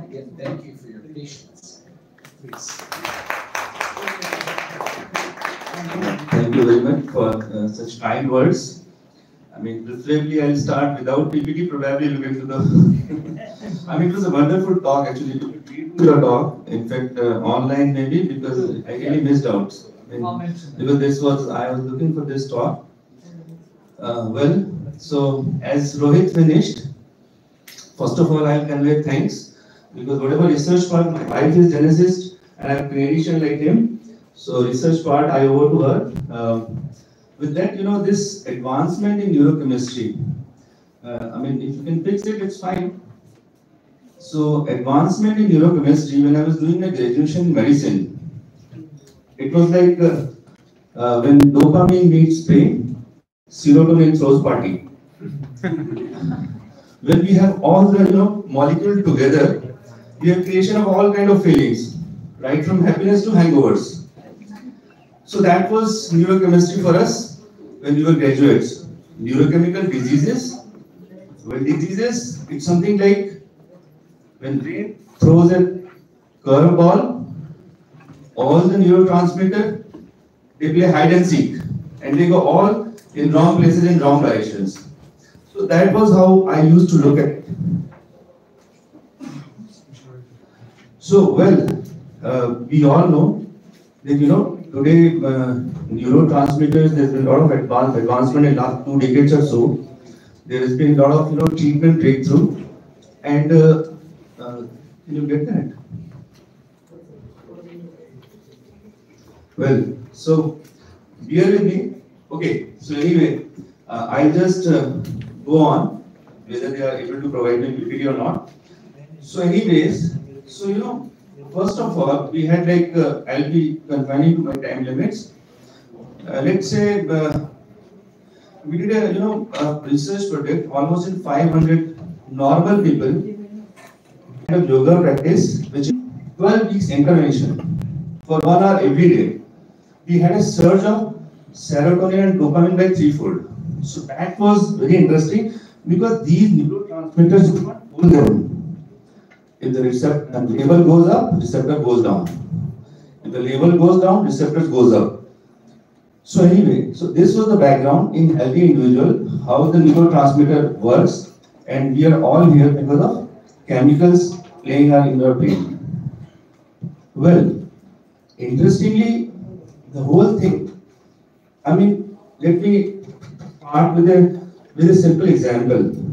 again, thank you for your patience. Please. Thank you very much for such kind words. I mean, preferably I'll start without PPT, probably look into the... I mean, it was a wonderful talk actually. To read your talk, in fact, online maybe, because I really missed out. I mean, because I was looking for this talk. Well, so as Rohit finished, first of all, I'll convey thanks, because whatever research part, my wife is geneticist and I'm a clinician like him. So research part I owe to her. With that, this advancement in neurochemistry, I mean, if you can fix it, it's fine. So advancement in neurochemistry, when I was doing my graduation in medicine, it was like when dopamine meets pain, serotonin throws party. When we have all the molecules together, we have creation of all kind of feelings, right from happiness to hangovers. So that was neurochemistry for us when we were graduates. Neurochemical diseases. Well, diseases, it's something like when brain throws a curveball, all the neurotransmitters, they play hide and seek, and they go all in wrong places, in wrong directions. So that was how I used to look at it. So, well, we all know that, today, neurotransmitters, there's been a lot of advancement in the last 2 decades or so. There has been a lot of, treatment breakthrough. And, can you get that? Well, so, bear with me. Okay, so anyway, I'll just go on, whether they are able to provide me PPT or not. So anyways, so, first of all, we had like, I'll be confining to my time limits. Let's say we did a research project almost in 500 normal people, kind of yoga practice, which is 12 weeks intervention for 1 hour every day. We had a surge of serotonin and dopamine by 3-fold. So that was very interesting because these neurotransmitters do not pull them. If the level goes up, receptor goes down. If the level goes down, receptors goes up. So anyway, so this was the background in healthy individual, how the neurotransmitter works, and we are all here because of chemicals playing in our brain. Well, interestingly, the whole thing, I mean, let me start with a simple example.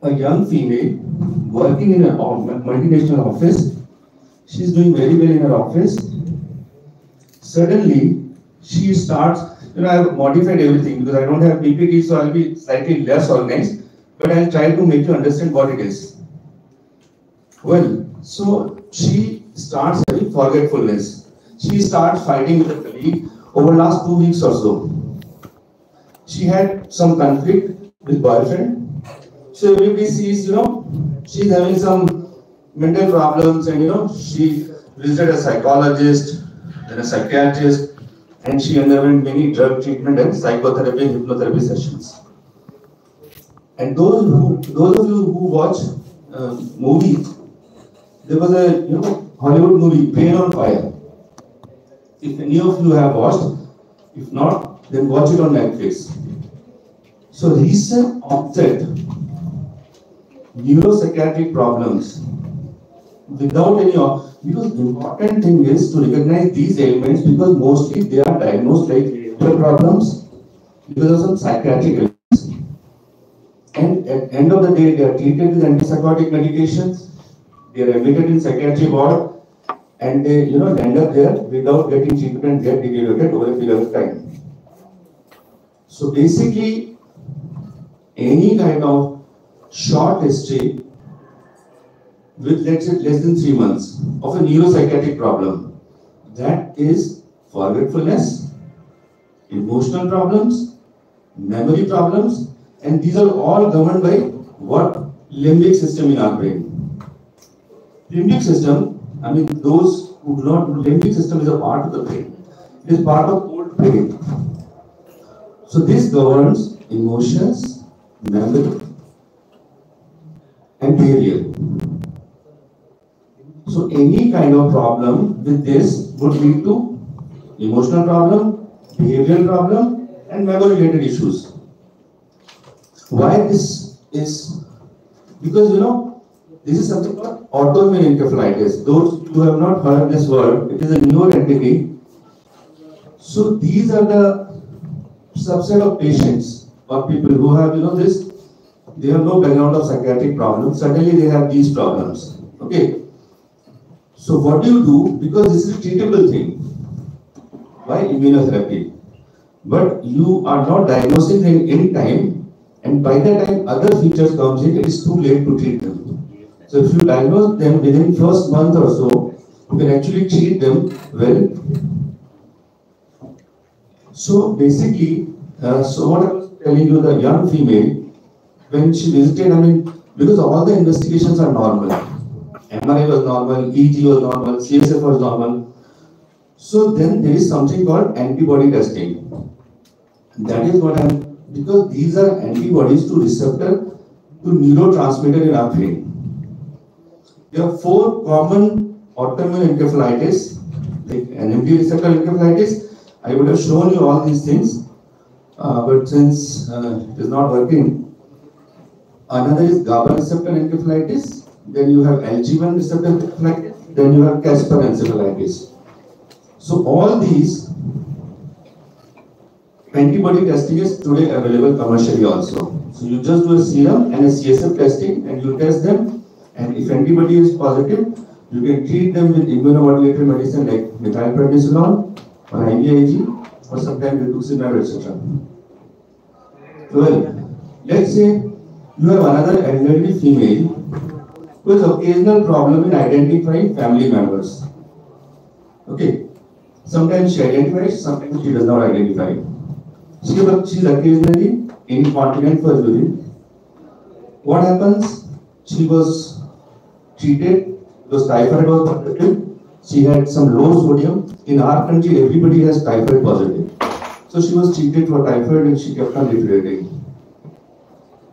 A young female working in a multinational office, she's doing very well in her office. Suddenly, she starts, I have modified everything because I don't have PPT, so I'll be slightly less organized, but I'll try to make you understand what it is. Well, so she starts having forgetfulness. She starts fighting with a colleague over the last 2 weeks or so. She had some conflict with boyfriend. So everybody sees, she's having some mental problems, and she visited a psychologist, then a psychiatrist, and she underwent many drug treatment and psychotherapy and hypnotherapy sessions. And those of you who watch movies, there was a Hollywood movie, Pain on Fire. If any of you have watched, if not, then watch it on Netflix. So recent onset neuropsychiatric problems without any, because the important thing is to recognize these ailments because mostly they are diagnosed like mental problems because of some psychiatric illness. And at the end of the day, they are treated with antipsychotic medications, they are admitted in psychiatry ward, and they end up there without getting treatment and get deteriorated over a period of time. So basically, any kind of short history with let's say less than 3 months of a neuropsychiatric problem, that is forgetfulness, emotional problems, memory problems, and these are all governed by what? Limbic system in our brain. Limbic system, I mean those who do not know, limbic system is a part of the brain. It is part of old brain. So this governs emotions, memory, and behavior. So any kind of problem with this would lead to emotional problem, behavioral problem, and memory related issues. Why this is? Because this is something called autoimmune encephalitis. Those who have not heard this word, it is a newer entity. So these are the subset of patients or people who have this. They have no background of psychiatric problems. Suddenly they have these problems. Okay. So what do you do? Because this is a treatable thing. Why immunotherapy? But you are not diagnosing them in time, and by the time other features comes in, it is too late to treat them. So if you diagnose them within first month or so, you can actually treat them well. So basically, so what I was telling you, the young female, when she visited, because all the investigations are normal. MRI was normal, EEG was normal, CSF was normal. So then there is something called antibody testing. That is because these are antibodies to receptor to neurotransmitter in our brain. There are 4 common autoimmune encephalitis, like NMD receptor encephalitis. I would have shown you all these things, but since it is not working, another is GABA receptor encephalitis, then you have LG1 receptor encephalitis, then you have Casper encephalitis. So all these antibody testing is today available commercially also. So you just do a serum and a CSF testing and you test them, and if antibody is positive, you can treat them with immunomodulator medicine like methylprednisolone or IVIG or sometimes rituximab, etc. Well, let's say you have another elderly female who has occasional problem in identifying family members. Okay, sometimes she identifies, sometimes she does not identify. She is occasionally incontinent for urine. What happens? She was treated because typhoid was positive. She had some low sodium. In our country, everybody has typhoid positive. So she was treated for typhoid and she kept on deteriorating.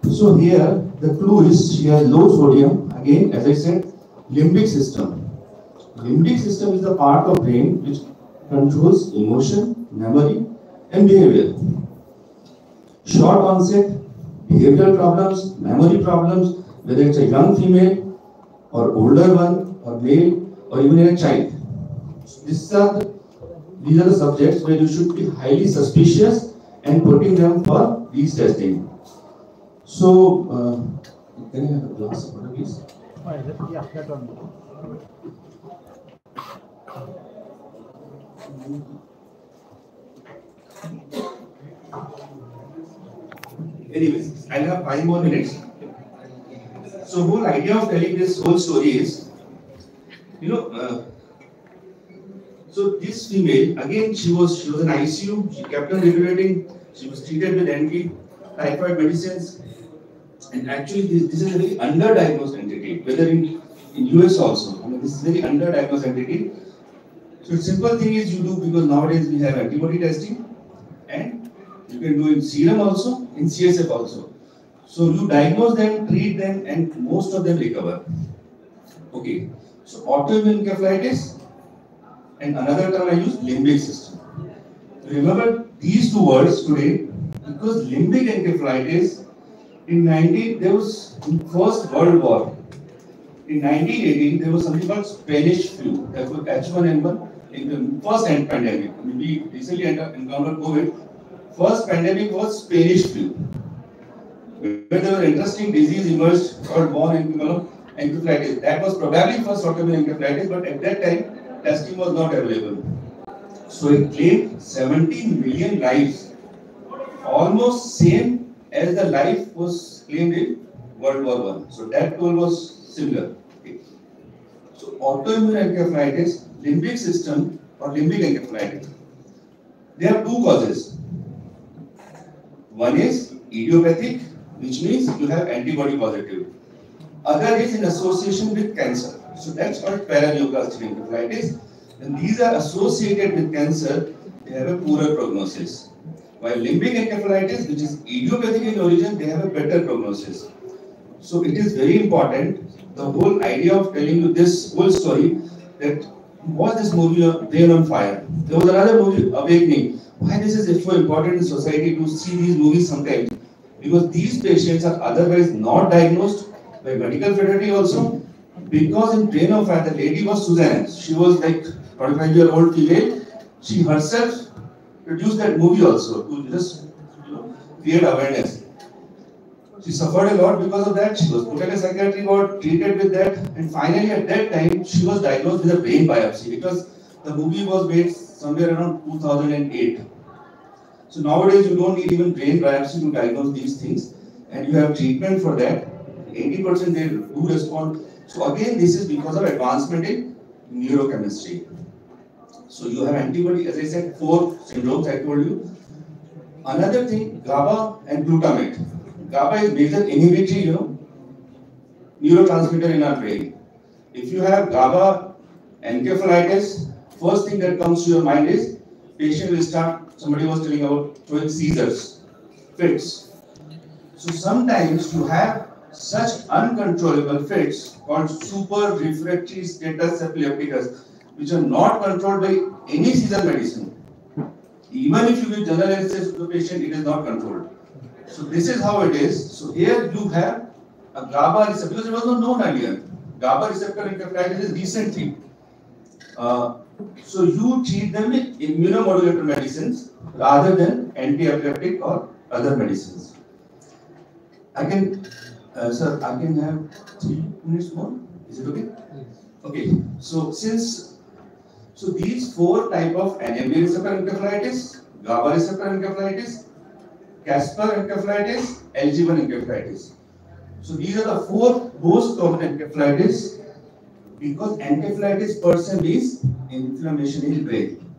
So here, the clue is she has low sodium. Again, as I said, limbic system. Limbic system is the part of brain which controls emotion, memory, and behavior. Short onset, behavioral problems, memory problems, whether it's a young female or older one or male or even a child. These are the subjects where you should be highly suspicious and putting them for these testing. So, can I have a glass of water, please? Yeah, that one. Anyways, I'll have 5 more minutes. So, whole idea of telling this whole story is, so this female, again, she was in ICU, she kept on deteriorating, she was treated with anti-typhoid medicines, and actually this is a very underdiagnosed entity, whether in US also. This is a very underdiagnosed entity. So the simple thing is you do, because nowadays we have antibody testing, and you can do in serum also, in CSF also. So you diagnose them, treat them, and most of them recover. Okay. So autoimmune encephalitis, and another term I use, limbic system. Remember these 2 words today, because limbic encephalitis, there was in First World War. In 1918, there was something called Spanish flu. That was H1N1 in the first pandemic. We recently encountered COVID. First pandemic was Spanish flu, where there was interesting disease emerged called born encephalitis. That was probably first autoimmune encephalitis, but at that time testing was not available. So it claimed 17 million lives, almost same as the life was claimed in World War I. So that toll was similar. Okay. So autoimmune encephalitis, limbic system or limbic encephalitis, there are 2 causes. One is idiopathic, which means you have antibody positive. Other is in association with cancer. So that's called paraneoplastic encephalitis. And these are associated with cancer, they have a poorer prognosis. While limbic encephalitis, which is idiopathic in origin, they have a better prognosis. So it is very important the whole idea of telling you this whole story, that was this movie Brain on Fire. There was another movie, Awakening. Why this is so important in society to see these movies sometimes? Because these patients are otherwise not diagnosed by medical fraternity also. Because in Brain on Fire, the lady was Suzanne. She was like 45-year-old female. She herself produced that movie also to just create awareness. She suffered a lot because of that. She was put in a psychiatric ward, treated with that, and finally at that time she was diagnosed with a brain biopsy because the movie was made somewhere around 2008. So nowadays you don't need even brain biopsy to diagnose these things, and you have treatment for that. 80% they do respond. So again, this is because of advancement in neurochemistry. So you have antibody, as I said, 4 syndromes I told you. Another thing, GABA and glutamate. GABA is major inhibitory, neurotransmitter in our brain. If you have GABA encephalitis, first thing that comes to your mind is patient will start, somebody was telling about showing seizures, fits. So sometimes you have such uncontrollable fits called super refractory status epilepticus, which are not controlled by any seizure medicine. Even if you give general anesthesia to the patient, it is not controlled. So this is how it is. So here you have a GABA receptor, because it was not known earlier. GABA receptor encephalitis is recent thing. So you treat them with immunomodulator medicines rather than anti-epileptic or other medicines. I can, sir, I can have 3 minutes more. Is it okay? Okay. So these 4 type of NMDA receptor encephalitis, GABA receptor encephalitis, Casper encephalitis, LG1 encephalitis. So these are the 4 most common encephalitis, because encephalitis per se means inflammation in brain.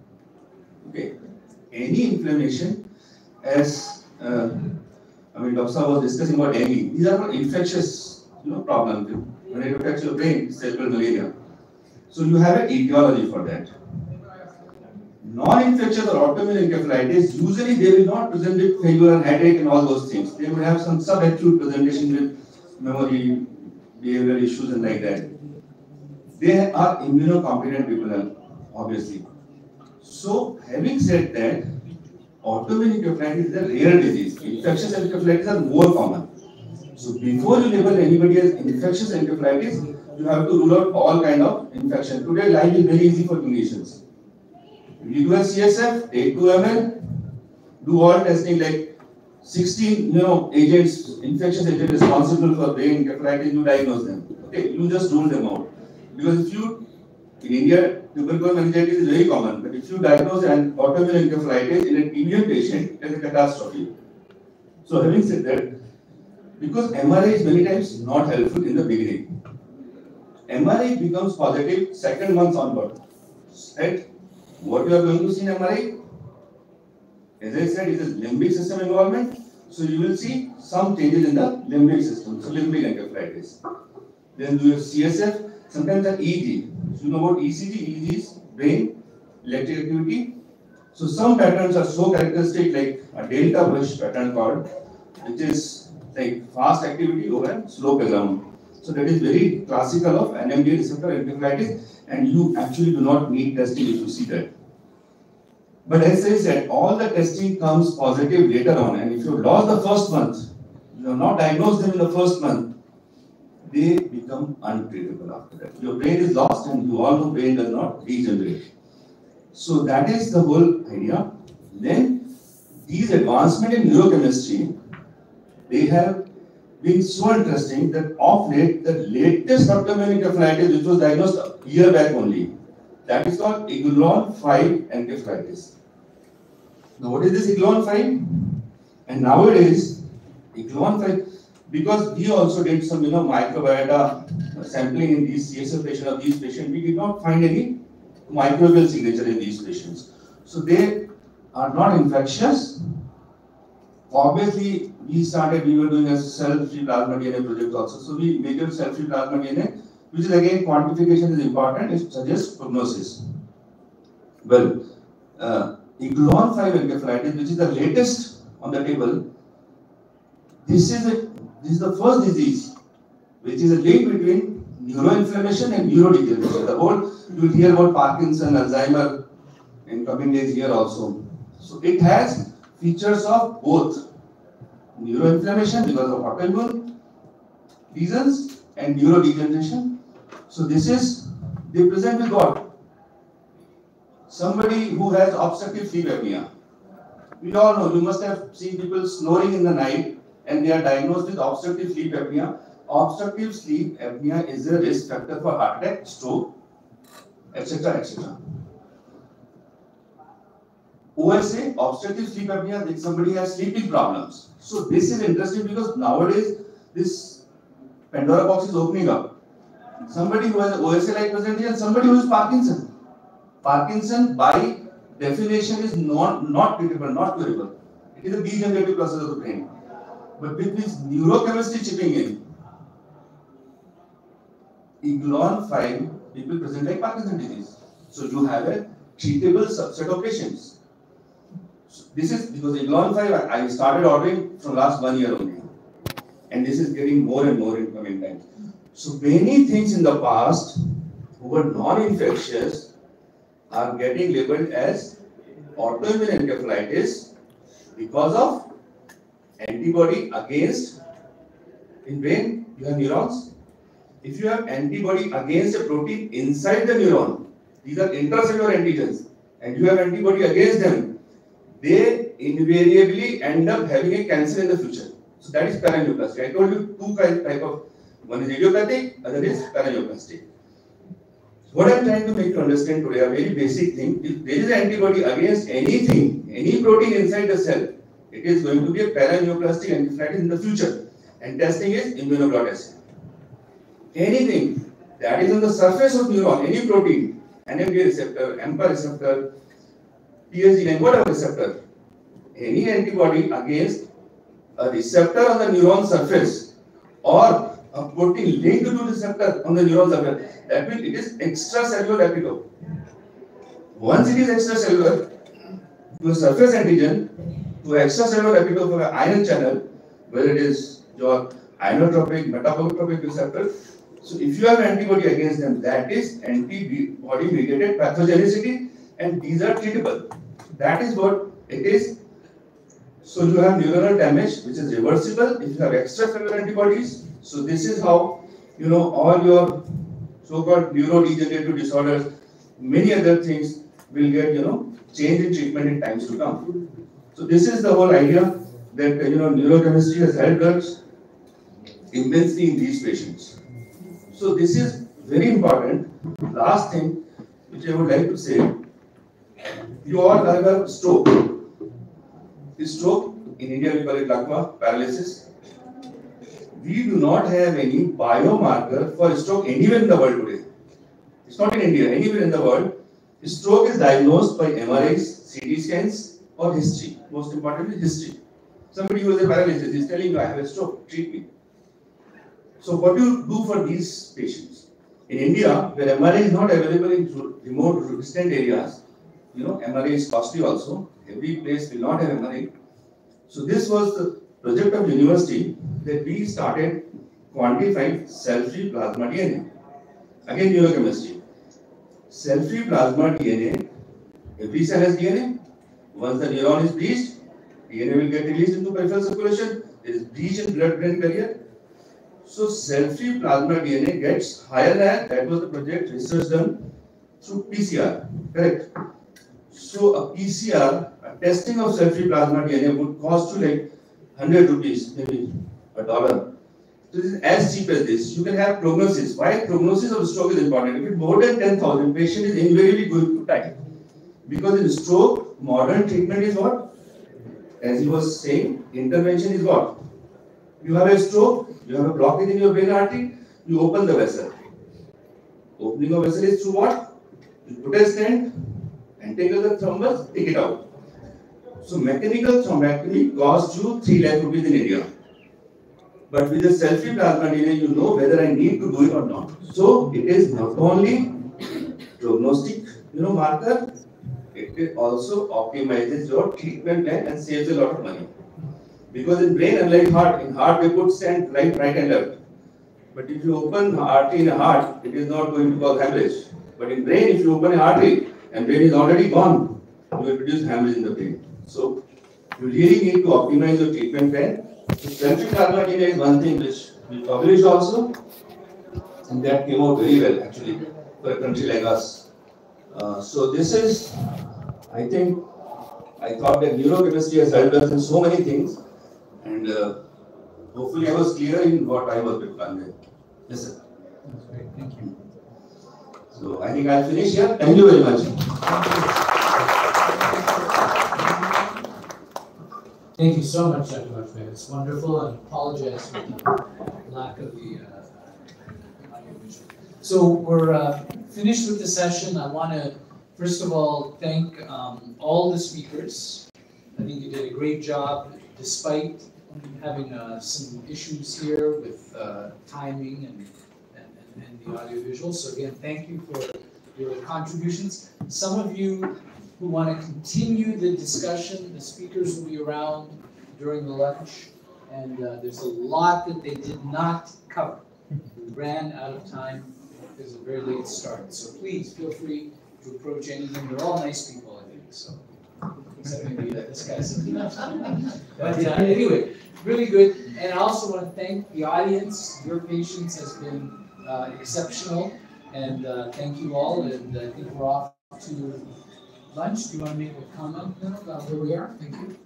Okay. Any inflammation, as Dr. was discussing about dengue, these are not infectious problems. When it affects your brain, it's cerebral malaria. So you have an etiology for that. Non-infectious or autoimmune encephalitis, usually they will not present with fever and headache and all those things. They will have some subacute presentation with memory, behavioral issues and like that. They are immunocompetent people, obviously. So, having said that, autoimmune encephalitis is a rare disease. Infectious encephalitis are more common. So, before you label anybody as infectious encephalitis, you have to rule out all kind of infection. Today, life is very easy for clinicians. You do a CSF, take 2 ml, do all testing like 16 agents, infectious agents responsible for brain encephalitis, you diagnose them. Okay, you just rule them out. Because if you, in India, tuberculosis meningitis is very common, but if you diagnose an autoimmune encephalitis in an Indian patient, it is a catastrophe. So having said that, because MRI is many times not helpful in the beginning. MRI becomes positive 2nd month onward. Right? What you are going to see in MRI, as I said, is a limbic system involvement. So you will see some changes in the limbic system, so limbic encephalitis. Then do your CSF, sometimes the EEG. So you know about ECG? EEG is brain electric activity. So some patterns are so characteristic, like a delta brush pattern called, which is like fast activity over slow background. So that is very classical of NMDA receptor encephalitis, and you actually do not need testing if you see that. But as I said, all the testing comes positive later on, and if you have lost the first month, you have not diagnosed them in the first month, they become untreatable after that. Your brain is lost, and you all know brain does not regenerate. So that is the whole idea. Then these advancements in neurochemistry, they have been so interesting that of late, the latest autoimmune encephalitis, which was diagnosed a year back only, that is called Iglon 5 encephalitis. Now, what is this Iglon 5? And nowadays, Iglon 5, because we also did some microbiota sampling in these CSF patients, of these patients, we did not find any microbial signature in these patients. So they are not infectious. Obviously, we were doing a cell-free plasma DNA project also. So we measured cell-free plasma DNA, which is again, quantification is important, it suggests prognosis. Well, Iglon 5 encephalitis, which is the latest on the table, this is the first disease which is a link between neuroinflammation and neurodegeneration. The whole, you will hear about Parkinson, Alzheimer in coming days here also. So it has features of both neuroinflammation because of autoimmune reasons and neurodegeneration. So this is, they present with what? Somebody who has obstructive sleep apnea. We all know, you must have seen people snoring in the night and they are diagnosed with obstructive sleep apnea. Obstructive sleep apnea is a risk factor for heart attack, stroke, etc. etc. OSA, obstructive sleep apnea, that somebody has sleeping problems. So this is interesting because nowadays this Pandora box is opening up. Somebody who has OSA-like presentation and somebody who has Parkinson. Parkinson by definition is not treatable, not curable. It is a degenerative process of the brain. But with this neurochemistry chipping in, Eglon 5 people present like Parkinson disease. So you have a treatable subset of patients. So this is because Eglon 5 I started ordering from last 1 year only. And this is getting more and more in coming times. So many things in the past who were non-infectious are getting labeled as autoimmune encephalitis because of antibody against, in brain you have neurons. If you have antibody against a protein inside the neuron, these are intracellular antigens, and you have antibody against them, they invariably end up having a cancer in the future. So that is paraneoplastic. I told you two type of, one is idiopathic, other is paraneoplastic. What I am trying to make you understand today, a very basic thing, if there is antibody against anything, any protein inside the cell, it is going to be a paraneoplastic encephalitis in the future. And testing is immunoglot. Anything that is on the surface of neuron, any protein, NMDA receptor, AMPA receptor, PSG9, whatever receptor, any antibody against a receptor on the neuron surface or a protein linked to the receptor on the neuron surface, that means it is extracellular epitope. Once it is extracellular, to a surface antigen, to extracellular epitope of an ion channel, whether it is your inotropic, metabotropic receptor. So if you have antibody against them, that is antibody mediated pathogenicity, and these are treatable. That is what it is. So you have neuronal damage which is reversible if you have extracellular antibodies. So this is how, you know, all your so-called neurodegenerative disorders, many other things will get, you know, change in treatment in times to come. So this is the whole idea that, you know, neurochemistry has helped us immensely in these patients. So this is very important. Last thing which I would like to say, you all have a stroke. Stroke, in India we call it lakwa, paralysis. We do not have any biomarker for stroke anywhere in the world today. It's not in India, anywhere in the world. Stroke is diagnosed by MRIs, CT scans or history. Most importantly, history. Somebody who has a paralysis is telling you, I have a stroke, treat me. So what do you do for these patients? In India, where MRI is not available in remote, distant areas, you know, MRI is costly also. Every place will not have MRI. So this was the project of university that we started quantifying cell-free plasma DNA. Again, neurochemistry. Cell-free plasma DNA, every cell has DNA. Once the neuron is breached, DNA will get released into peripheral circulation. There is breach in blood-brain barrier. So cell-free plasma DNA gets higher than, that was the project research done through PCR, correct? So a PCR, a testing of cell-free plasma DNA would cost you like 100 rupees, maybe $1. So this is as cheap as this. You can have prognosis. Why prognosis of stroke is important? If it's more than 10,000, patient is invariably going to die. Because in stroke, modern treatment is what? As he was saying, intervention is what? You have a stroke, you have a blockage in your brain artery, you open the vessel. Opening of vessel is through what? You put a stent, entangle the thrombus, take it out. So mechanical thrombectomy costs you 3 lakh rupees in India. But with the cell-free plasma DNA, you know whether I need to do it or not. So it is not only prognostic, marker, it also optimizes your treatment plan and saves a lot of money. Because in brain, unlike heart, in heart we put stent right and left. But if you open the artery in the heart, it is not going to cause hemorrhage. But in brain, if you open an artery and brain is already gone, you will produce hemorrhage in the brain. So you really need to optimize your treatment plan. So centric pharmacokinesia is one thing which we published also, and that came out very well actually for a country like us. So this is, I think, I thought that neurochemistry has helped us in so many things, and hopefully I was clear in what I was with convey. Yes, sir. That's great, thank you. So I think I'll finish here. Thank you very much. Thank you so much, Dr. Vajpeyee. It's wonderful, and apologize for the lack of the audio visual. So we're finished with the session. I want to, first of all, thank all the speakers. I think you did a great job, despite having some issues here with timing and the audio visual. So again, thank you for your contributions. Some of you who want to continue the discussion, the speakers will be around during the lunch, and there's a lot that they did not cover. We ran out of time because of a very late start. So please feel free to approach any of them. They're all nice people, I think. So except maybe this guy's. But anyway, really good. And I also want to thank the audience. Your patience has been exceptional, and thank you all. And I think we're off to lunch. Do you want to make a comment now about where we are? Thank you.